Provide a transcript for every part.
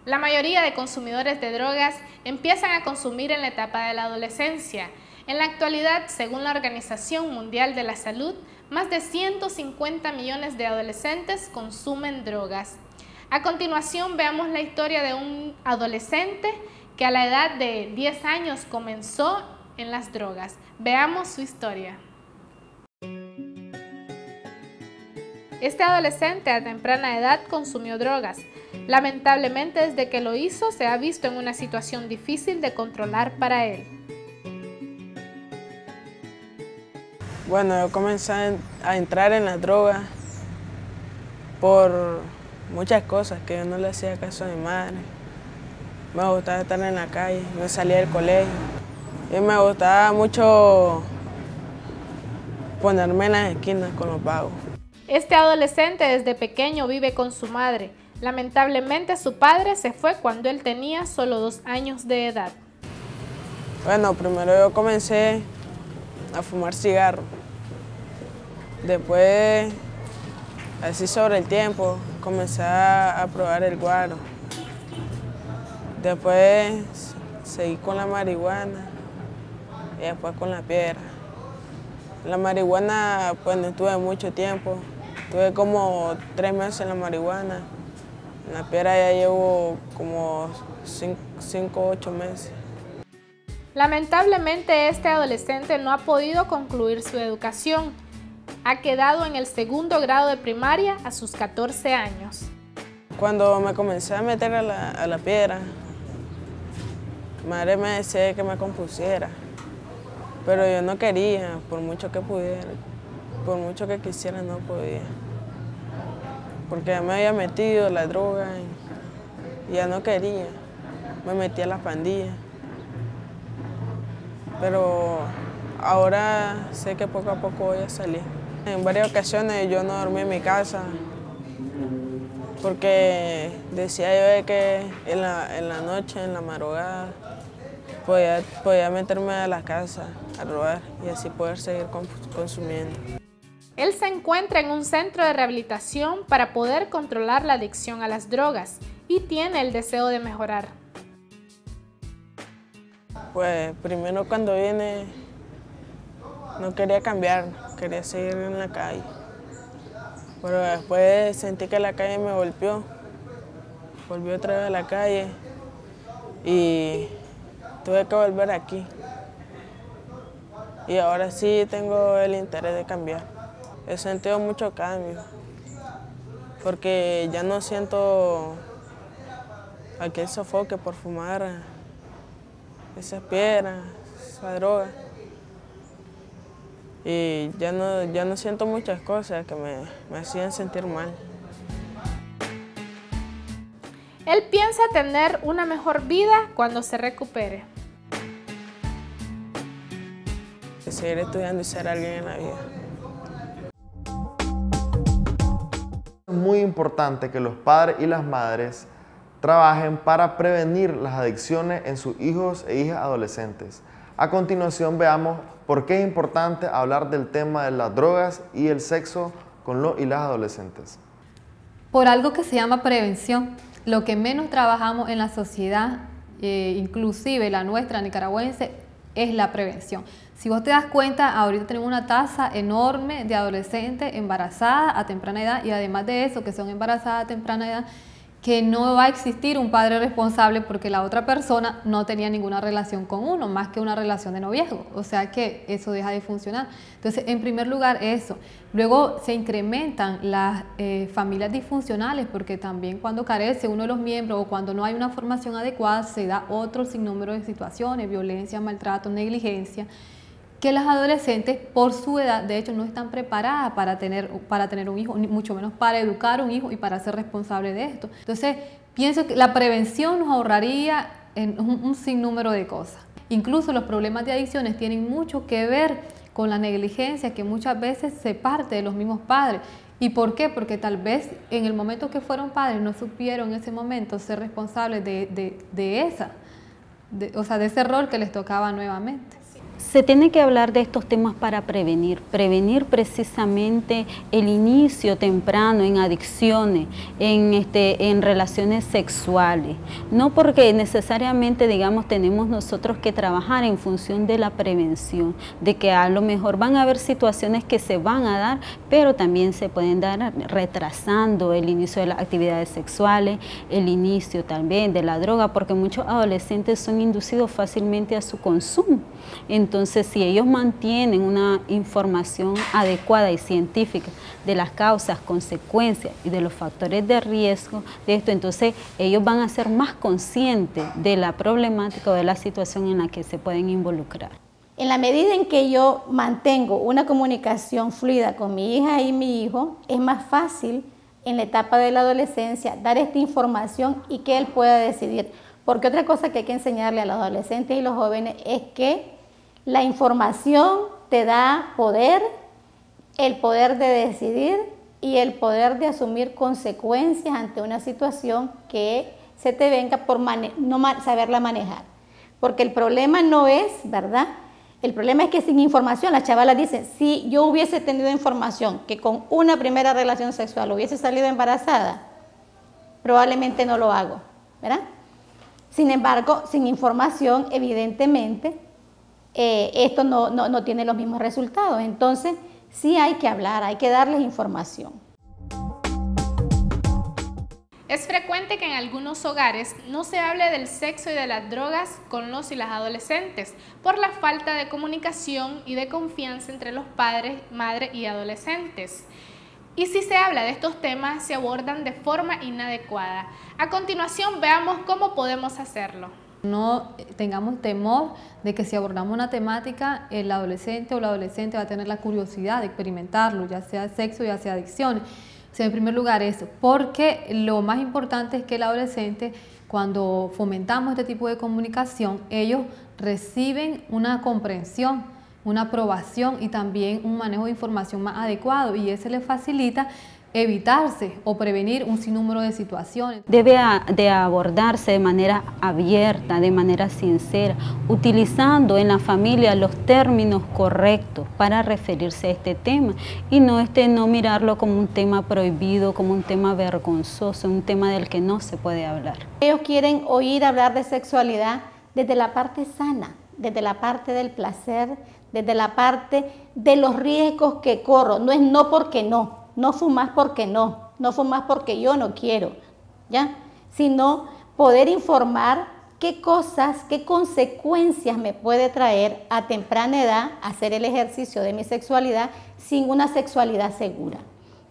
La mayoría de consumidores de drogas empiezan a consumir en la etapa de la adolescencia. En la actualidad, según la Organización Mundial de la Salud, más de 150 millones de adolescentes consumen drogas. A continuación, veamos la historia de un adolescente que a la edad de 10 años comenzó en las drogas. Veamos su historia. Este adolescente a temprana edad consumió drogas. Lamentablemente, desde que lo hizo, se ha visto en una situación difícil de controlar para él. Bueno, yo comencé a entrar en las drogas por muchas cosas, que yo no le hacía caso a mi madre. Me gustaba estar en la calle, me salía del colegio y me gustaba mucho ponerme en las esquinas con los vagos. Este adolescente desde pequeño vive con su madre. Lamentablemente su padre se fue cuando él tenía solo 2 años de edad. Bueno, primero yo comencé a fumar cigarro. Después, así sobre el tiempo, comencé a probar el guaro. Después seguí con la marihuana y después con la piedra. La marihuana pues no tuve mucho tiempo, tuve como 3 meses en la marihuana. En la piedra ya llevo como 5 o 8 meses. Lamentablemente este adolescente no ha podido concluir su educación. Ha quedado en el 2º grado de primaria a sus 14 años. Cuando me comencé a meter a la piedra, mi madre me decía que me compusiera, pero yo no quería, por mucho que pudiera, por mucho que quisiera, no podía. Porque ya me había metido la droga y ya no quería, me metí a las pandillas. Pero ahora sé que poco a poco voy a salir. En varias ocasiones yo no dormí en mi casa porque decía yo de que en la noche, en la madrugada, podía meterme a la casa a robar y así poder seguir consumiendo. Él se encuentra en un centro de rehabilitación para poder controlar la adicción a las drogas y tiene el deseo de mejorar. Pues primero cuando vine no quería cambiar, quería seguir en la calle. Pero después sentí que la calle me golpeó. Volví otra vez a la calle y tuve que volver aquí. Y ahora sí tengo el interés de cambiar. He sentido mucho cambio, porque ya no siento aquel sofoque por fumar esas piedras, esa droga. Y ya no siento muchas cosas que me hacían sentir mal. Él piensa tener una mejor vida cuando se recupere. Seguir estudiando y ser alguien en la vida. Es muy importante que los padres y las madres trabajen para prevenir las adicciones en sus hijos e hijas adolescentes. A continuación veamos por qué es importante hablar del tema de las drogas y el sexo con los y las adolescentes. Por algo que se llama prevención. Lo que menos trabajamos en la sociedad, inclusive la nuestra nicaragüense, es la prevención. Si vos te das cuenta, ahorita tenemos una tasa enorme de adolescentes embarazadas a temprana edad y además de eso, que son embarazadas a temprana edad, que no va a existir un padre responsable porque la otra persona no tenía ninguna relación con uno, más que una relación de noviazgo. O sea que eso deja de funcionar. Entonces, en primer lugar, eso. Luego se incrementan las familias disfuncionales porque también cuando carece uno de los miembros o cuando no hay una formación adecuada se da otro sinnúmero de situaciones, violencia, maltrato, negligencia, que las adolescentes por su edad de hecho no están preparadas para tener un hijo, ni mucho menos para educar un hijo y para ser responsable de esto. Entonces pienso que la prevención nos ahorraría en un sinnúmero de cosas. Incluso los problemas de adicciones tienen mucho que ver con la negligencia que muchas veces se parte de los mismos padres. ¿Y por qué? Porque tal vez en el momento que fueron padres no supieron en ese momento ser responsables de ese rol que les tocaba nuevamente. Se tiene que hablar de estos temas para prevenir precisamente el inicio temprano en adicciones, en relaciones sexuales. No porque necesariamente, digamos, tenemos nosotros que trabajar en función de la prevención, de que a lo mejor van a haber situaciones que se van a dar, pero también se pueden dar retrasando el inicio de las actividades sexuales, el inicio también de la droga, porque muchos adolescentes son inducidos fácilmente a su consumo. Entonces, si ellos mantienen una información adecuada y científica de las causas, consecuencias y de los factores de riesgo de esto, entonces ellos van a ser más conscientes de la problemática o de la situación en la que se pueden involucrar. En la medida en que yo mantengo una comunicación fluida con mi hija y mi hijo, es más fácil en la etapa de la adolescencia dar esta información y que él pueda decidir. Porque otra cosa que hay que enseñarle a los adolescentes y los jóvenes es que la información te da poder, el poder de decidir y el poder de asumir consecuencias ante una situación que se te venga por no saberla manejar. Porque el problema no es, ¿verdad? El problema es que sin información, las chavalas dicen, si yo hubiese tenido información que con una primera relación sexual hubiese salido embarazada, probablemente no lo hago, ¿verdad? Sin embargo, sin información, evidentemente, esto no tiene los mismos resultados. Entonces, sí hay que hablar, hay que darles información. Es frecuente que en algunos hogares no se hable del sexo y de las drogas con los y las adolescentes por la falta de comunicación y de confianza entre los padres, madres y adolescentes. Y si se habla de estos temas, se abordan de forma inadecuada. A continuación, veamos cómo podemos hacerlo. No tengamos temor de que si abordamos una temática, el adolescente o la adolescente va a tener la curiosidad de experimentarlo, ya sea sexo, ya sea adicciones. O sea, en primer lugar eso, porque lo más importante es que el adolescente, cuando fomentamos este tipo de comunicación, ellos reciben una comprensión, una aprobación y también un manejo de información más adecuado, y eso les facilita evitarse o prevenir un sinnúmero de situaciones. Debe de abordarse de manera abierta, de manera sincera, utilizando en la familia los términos correctos para referirse a este tema y no mirarlo como un tema prohibido, como un tema vergonzoso, un tema del que no se puede hablar. Ellos quieren oír hablar de sexualidad desde la parte sana, desde la parte del placer, desde la parte de los riesgos que corro. No es no porque no. No fumas porque no fumas porque yo no quiero, ¿ya? Sino poder informar qué cosas, qué consecuencias me puede traer a temprana edad hacer el ejercicio de mi sexualidad sin una sexualidad segura.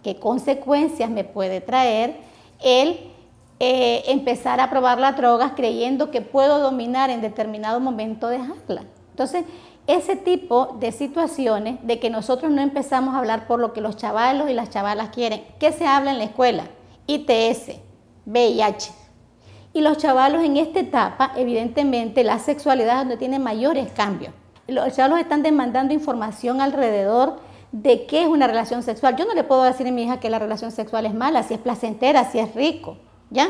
Qué consecuencias me puede traer el empezar a probar las drogas creyendo que puedo dominar en determinado momento dejarla. Entonces, ese tipo de situaciones de que nosotros no empezamos a hablar por lo que los chavalos y las chavalas quieren. ¿Qué se habla en la escuela? ITS, VIH. Y los chavalos en esta etapa, evidentemente, la sexualidad es donde tiene mayores cambios. Los chavalos están demandando información alrededor de qué es una relación sexual. Yo no le puedo decir a mi hija que la relación sexual es mala, si es placentera, si es rico, ¿ya?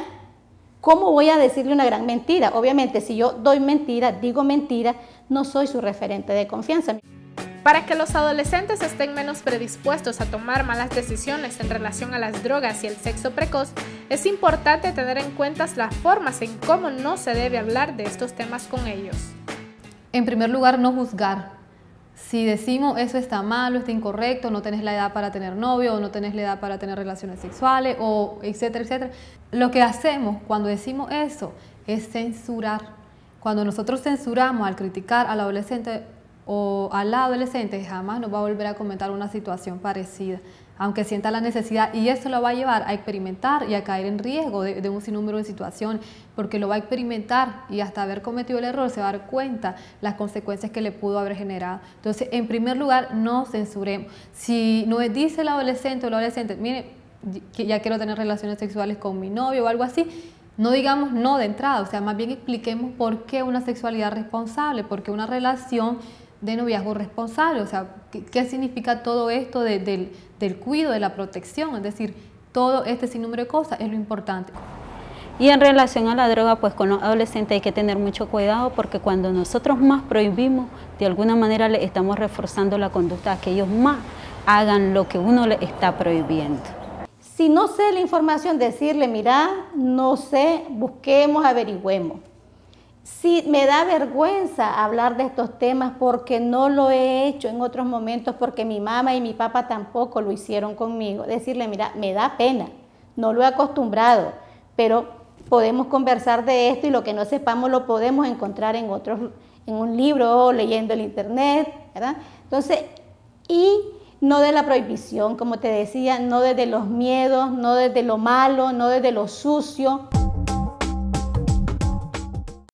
¿Cómo voy a decirle una gran mentira? Obviamente, si yo doy mentira, digo mentira, no soy su referente de confianza. Para que los adolescentes estén menos predispuestos a tomar malas decisiones en relación a las drogas y el sexo precoz, es importante tener en cuenta las formas en cómo no se debe hablar de estos temas con ellos. En primer lugar, no juzgar. Si decimos eso está malo, está incorrecto, no tenés la edad para tener novio, o no tenés la edad para tener relaciones sexuales, o etcétera, etcétera. Lo que hacemos cuando decimos eso es censurar. Cuando nosotros censuramos al criticar al adolescente o a la adolescente, jamás nos va a volver a comentar una situación parecida, aunque sienta la necesidad, y eso lo va a llevar a experimentar y a caer en riesgo de un sinnúmero de situaciones, porque lo va a experimentar y hasta haber cometido el error se va a dar cuenta las consecuencias que le pudo haber generado. Entonces, en primer lugar, no censuremos. Si nos dice el adolescente o la adolescente, mire, ya quiero tener relaciones sexuales con mi novio o algo así, no digamos no de entrada, o sea, más bien expliquemos por qué una sexualidad responsable, por qué una relación de noviazgo responsable, o sea, qué significa todo esto del cuidado, de la protección, es decir, todo este sinnúmero de cosas es lo importante. Y en relación a la droga, pues con los adolescentes hay que tener mucho cuidado porque cuando nosotros más prohibimos, de alguna manera le estamos reforzando la conducta a que ellos más hagan lo que uno les está prohibiendo. Si no sé la información, decirle, mira, no sé, busquemos, averigüemos. Si me da vergüenza hablar de estos temas porque no lo he hecho en otros momentos, porque mi mamá y mi papá tampoco lo hicieron conmigo, decirle, mira, me da pena, no lo he acostumbrado, pero podemos conversar de esto y lo que no sepamos lo podemos encontrar en un libro o leyendo el internet, ¿verdad? Entonces, y no de la prohibición, como te decía, no desde los miedos, no desde lo malo, no desde lo sucio.